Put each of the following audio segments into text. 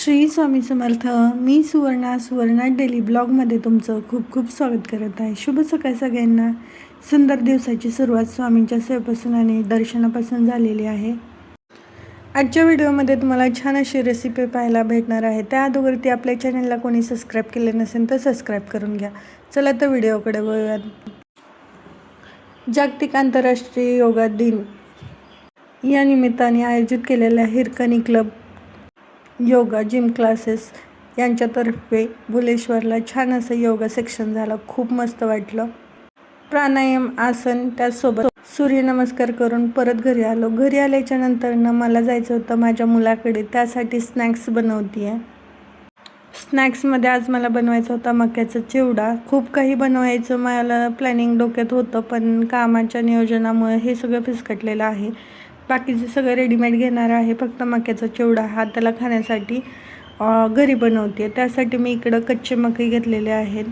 श्री स्वामी समर्थ. मी Suvarna daily ब्लॉगमध्ये तुमचं खूप खूप स्वागत करत आहे. शुभ सकाळ सगळ्यांना. सुंदर दिवसाची सुरुवात स्वामींच्या सेवेपासून आणि दर्शनापासून झालेली आहे. आजच्या व्हिडिओमध्ये तुम्हाला छान अशी रेसिपी पाहायला भेटणार आहे. त्या अगोदरती आपल्या चॅनलला कोणी सबस्क्राईब केले नसेल तर सबस्क्राईब करून घ्या. चला तर व्हिडिओकडे वळूयात. जागतिक आंतरराष्ट्रीय योगा दिन या निमित्ताने आयोजित केलेल्या Hirkani club yoga gym classes यांच्यातर्फे बुलेश्वरला छान असं योगा सेक्शन झालं. खूप मस्त वाटलं. प्राणायाम, आसन, त्याचसोबत सूर्यनमस्कार करून परत घरी आलो. घरी आल्याच्या नंतर मला जायचं होतं माझ्या मुलाकडे. त्यासाठी स्नॅक्स बनवते आहे. स्नॅक्समध्ये आज मला बनवायचा होता मक्याचा चिवडा. खूप काही बनवायचं मला प्लॅनिंग डोक्यात होतं, पण कामाच्या नियोजनामुळे हे सगळं फिसकटलेलं आहे. बाकीचे सगळं रेडीमेड घेणार आहे. फक्त मक्याचा चिवडा हा त्याला खाण्यासाठी घरी बनवते. त्यासाठी मी इकडं कच्चे मकई घेतलेले आहेत.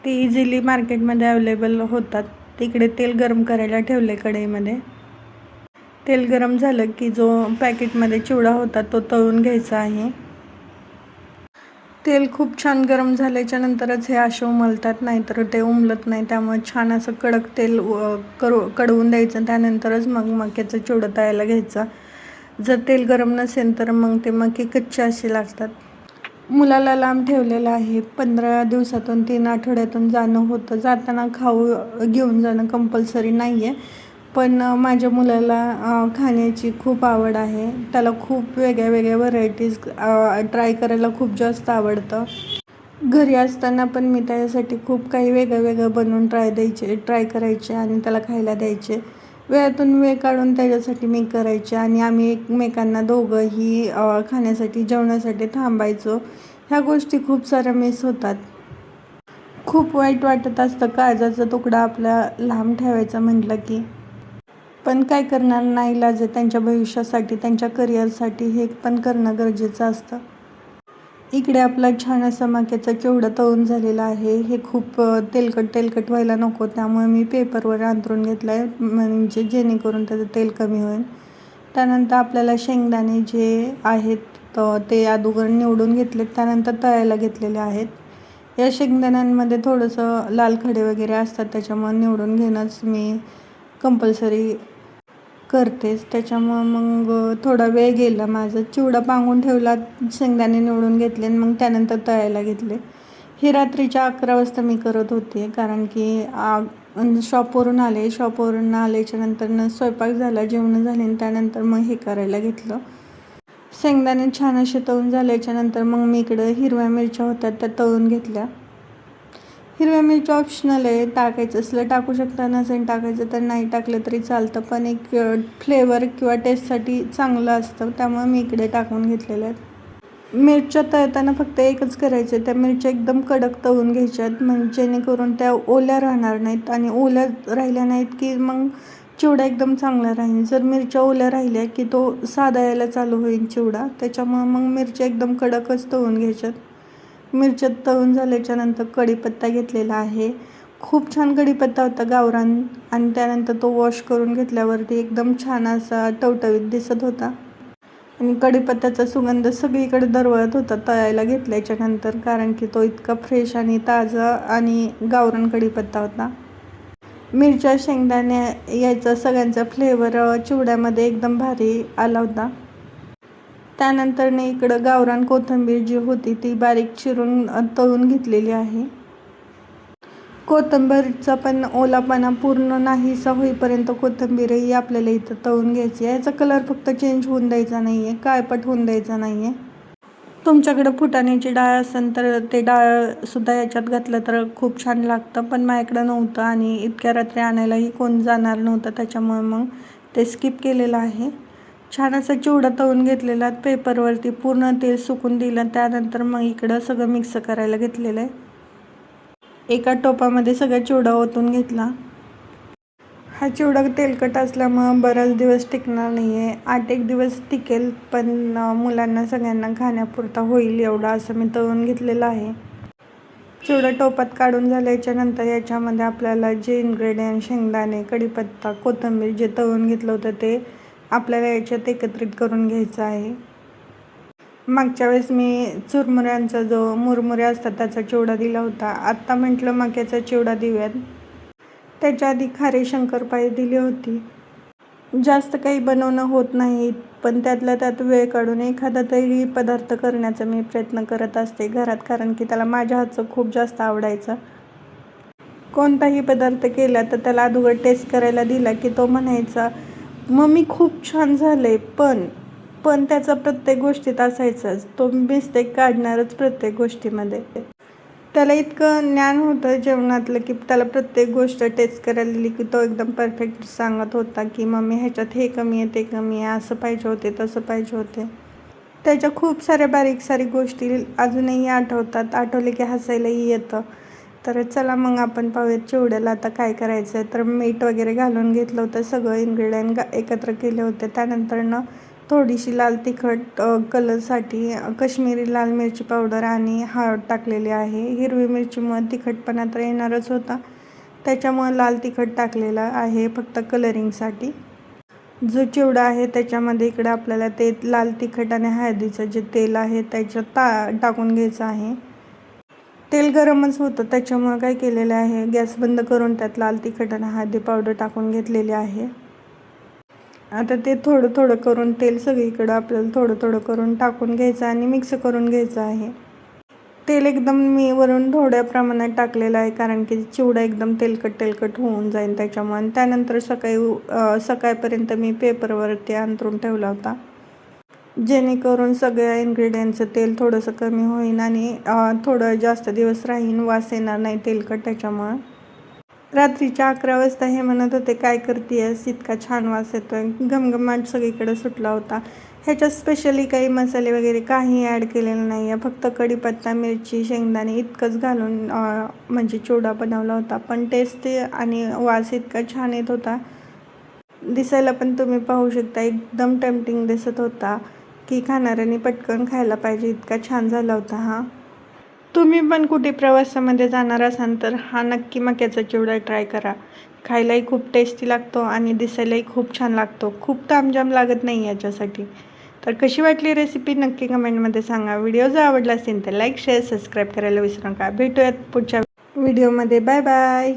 ते इझिली मार्केटमध्ये अवेलेबल होतात. तिकडे तेल गरम करायला ठेवले कढईमध्ये. तेल गरम झालं की जो पॅकेटमध्ये चिवडा होता तो तळून घ्यायचा आहे. तेल खूप छान गरम झाल्याच्या नंतरच हे असे उमलतात, नाहीतर ते उमलत नाही. त्यामुळे छान असं कडक तेल कडवून द्यायचं. त्यानंतरच मग मक्याचं चिवडं तळायला घ्यायचं. जर तेल गरम नसेल तर मग ते मके कच्चे असे लागतात. मुलाला लांब ठेवलेलं आहे. 15 दिवसातून 3 आठवड्यातून जाणं होतं. जाताना खाऊ घेऊन जाणं कंपल्सरी नाही आहे, पण माझ्या मुलाला खाण्याची खूप आवड आहे. त्याला खूप वेगळ्या व्हरायटीज ट्राय करायला खूप जास्त आवडतं. घरी असताना पण मी त्याच्यासाठी खूप काही वेगळं बनवून ट्राय करायचे आणि त्याला खायला द्यायचे. वेळातून वेळ काढून त्याच्यासाठी मी करायचे आणि आम्ही एकमेकांना दोघंही खाण्यासाठी जेवणासाठी थांबायचो. ह्या गोष्टी खूप साऱ्या मिस होतात. खूप वाईट वाटत असतं काळजाचा तुकडा आपला लांब ठेवायचा म्हटलं की, पण काय करणार, नाईलाज आहे. त्यांच्या भविष्यासाठी, त्यांच्या करिअरसाठी हे पण करणं गरजेचं असतं. इकडे आपला छान असं मक्याचा चिवडा तळून झालेला आहे. हे खूप तेलकट व्हायला नको, त्यामुळे मी पेपरवर अंथरून घेतलं आहे, म्हणजे जेणेकरून त्याचं तेल कमी होईल. त्यानंतर आपल्याला शेंगदाणे जे आहेत ते अगोदर निवडून घेतलेत, त्यानंतर तळायला घेतलेले आहेत. या शेंगदाण्यांमध्ये थोडंसं लाल खडे वगैरे असतात, त्याच्यामुळे निवडून घेणंच मी कंपल्सरी करतेच. त्याच्यामुळं मग थोडा वेळ गेला माझा. चिवडा पांगून ठेवला, शेंगदाणे निवडून घेतले आणि मग त्यानंतर तळायला घेतले. हे रात्रीच्या 11 वाजता मी करत होते, कारण की शॉपवरून आल्याच्या नंतर स्वयंपाक झाला, जेवण झाले आणि त्यानंतर मग हे करायला घेतलं. शेंगदाणे छान असे तळून झाल्याच्या नंतर मग मी इकडं हिरव्या मिरच्या होत्या त्या तळून घेतल्या. हिरव्या मिरच्या ऑप्शनल आहे, टाकायचं असलं टाकू शकता, नसेल टाकायचं तर नाही टाकलं तरी चालतं, पण एक फ्लेवर किंवा टेस्टसाठी चांगलं असतं, त्यामुळे मी इकडे टाकून घेतलेल्या आहेत. मिरच्या तळताना फक्त एकच करायचं आहे, त्या मिरच्या एकदम कडक तळून घ्यायच्यात, म्हणजे जेणेकरून त्या ओल्या राहणार नाहीत. आणि ओल्या राहिल्या नाहीत की मग चिवडा एकदम चांगला राहील. जर मिरच्या ओल्या राहिल्या की तो साधा यायला चालू होईल चिवडा. त्याच्यामुळं मग मिरच्या एकदम कडकच तळून घ्यायच्यात. मिरच्या तळून झाल्याच्या नंतर कढीपत्ता घेतलेला आहे. खूप छान कढीपत्ता होता गावरान, आणि त्यानंतर तो वॉश करून घेतल्यावरती एकदम छान असा टवटवीत दिसत होता. आणि कढीपत्त्याचा सुगंध सगळीकडे दरवळत होता तळायला घेतल्याच्या नंतर, कारण की तो इतका फ्रेश आणि ताजा आणि गावरान कढीपत्ता होता. मिरच्या, शेंगदाणे याचा सगळ्यांचा फ्लेवर चिवड्यामध्ये एकदम भारी आला होता. त्यानंतर इकडं गावरान कोथिंबीर जी होती ती बारीक चिरून तळून घेतलेली आहे. कोथिंबीरचा पण ओलापणा पूर्ण नाहीसा होईपर्यंत कोथिंबीरही आपल्याला इथं तळून घ्यायची आहे. याचा कलर फक्त चेंज होऊन द्यायचा नाही आहे, काळपट होऊन द्यायचा नाही आहे. तुमच्याकडं फुटाण्याची डाळ असेल तर ते डाळसुद्धा याच्यात घातलं तर खूप छान लागतं, पण माझ्याकडं नव्हतं आणि इतक्या रात्री आणायलाही कोण जाणार नव्हतं, त्याच्यामुळे मग ते स्किप केलेलं आहे. छान असा चिवडा तळून घेतलेला, पेपरवरती पूर्ण तेल सुकून दिलं. त्यानंतर मग इकडं सगळं मिक्स करायला घेतलेलं आहे. एका टोपामध्ये सगळा चिवडा ओतून घेतला. हा चिवडा तेलकट असल्यामुळं बराच दिवस टिकणार नाही आहे. 8-1 दिवस टिकेल, पण मुलांना सगळ्यांना खाण्यापुरता होईल एवढा असं मी तळून घेतलेलं आहे. चिवडा टोपात काढून झाल्याच्या नंतर याच्यामध्ये आपल्याला जे इन्ग्रेडियंट शेंगदाणे, कढीपत्ता, कोथिंबीर जे तळून घेतलं होतं ते आपल्याला याच्यात एकत्रित करून घ्यायचं आहे. मागच्या वेळेस मी चुरमुऱ्यांचा जो मुरमुरे असतात त्याचा चिवडा दिला होता. आत्ता म्हटलं मक्याचा चिवडा देऊयात. त्याच्या आधी खारे शंकरपाळी दिली होती. जास्त काही बनवणं होत नाही, पण त्यातल्या त्यात वेळ काढून एखादा तरी पदार्थ करण्याचा मी प्रयत्न करत असते घरात, कारण की त्याला माझ्या हातचं खूप जास्त आवडायचं. कोणताही पदार्थ केला तर त्याला अगोदर टेस्ट करायला दिला की तो म्हणायचा, मम्मी खूप छान झालंय, पण त्याचा प्रत्येक गोष्टीत असायचंच, तो मिस्टेक काढणारच प्रत्येक गोष्टीमध्ये. त्याला इतकं ज्ञान होतं जेवणातलं की त्याला प्रत्येक गोष्ट टेस्ट करायला दिली की तो एकदम परफेक्ट सांगत होता की मम्मी ह्याच्यात हे कमी आहे, ते कमी आहे, असं पाहिजे होते, तसं पाहिजे होते. त्याच्या खूप साऱ्या बारीक गोष्टी अजूनही आठवतात, आठवले की हसायलाही येतं. तर चला मग आपण पाहूयात चिवड्याला आता काय करायचं आहे. तर मीठ वगैरे घालून घेतलं होतं, सगळं इन्ग्रेडियंट एकत्र केले होते. त्यानंतरनं थोडीशी लाल तिखट कलरसाठी कश्मीरी लाल मिरची पावडर आणि हळद टाकलेली आहे. हिरवी मिरचीमुळे तिखटपणा तर येणारच होता, त्याच्यामुळे लाल तिखट टाकलेलं आहे फक्त कलरिंगसाठी. जो चिवडा आहे त्याच्यामध्ये इकडे आपल्याला ते लाल तिखट आणि हळदीचं जे तेल आहे त्याच्यात टाकून घ्यायचं आहे. तेल गरमच होतं, त्याच्यामुळे काय केलेलं आहे, गॅस बंद करून त्यात लाल तिखट आणि हळदी पावडर टाकून घेतलेली आहे. आता ते थोडं थोडं करून तेल सगळीकडं आपल्याला थोडं थोडं करून टाकून घ्यायचं आणि मिक्स करून घ्यायचं आहे. तेल एकदम मी वरून थोड्या प्रमाणात टाकलेलं आहे, कारण की चिवडा एकदम तेलकट होऊन जाईल त्याच्यामुळे. आणि त्यानंतर सकाळपर्यंत मी पेपरवरती अंथरून ठेवला होता, जेणेकरून सगळ्या इन्ग्रेडियंटचं तेल थोडंसं कमी होईन आणि थोडं जास्त दिवस राहीन, वास येणार नाही तेलकट त्याच्यामुळं. रात्रीच्या 11 वाजता हे म्हणत होते, काय करतेस, इतका छान वास येतोय, घमघमाट सगळीकडे सुटला होता. ह्याच्यात स्पेशली काही मसाले वगैरे काही ॲड केलेलं नाही आहे, फक्त कढीपत्ता, मिरची, शेंगदाणे इतकंच घालून म्हणजे चिवडा बनवला होता. पण टेस्ट आणि वास इतका छान येत होता, दिसायला पण तुम्ही पाहू शकता एकदम टेम्पटिंग दिसत होता की खाणाऱ्यांनी पटकन खायला पाहिजे, इतका छान झाला होता हा. तुम्ही पण कुठे प्रवासामध्ये जाणार असाल तर हा नक्की मक्याचा चिवडा ट्राय करा. खायलाही खूप टेस्टी लागतो आणि दिसायलाही खूप छान लागतो, खूप तामझाम लागत नाही याच्यासाठी. तर कशी वाटली रेसिपी नक्की कमेंटमध्ये सांगा. व्हिडिओ जर आवडला असेल तर लाईक, शेअर, सबस्क्राईब करायला विसरू नका. भेटूयात पुढच्या व्हिडिओमध्ये. Bye bye.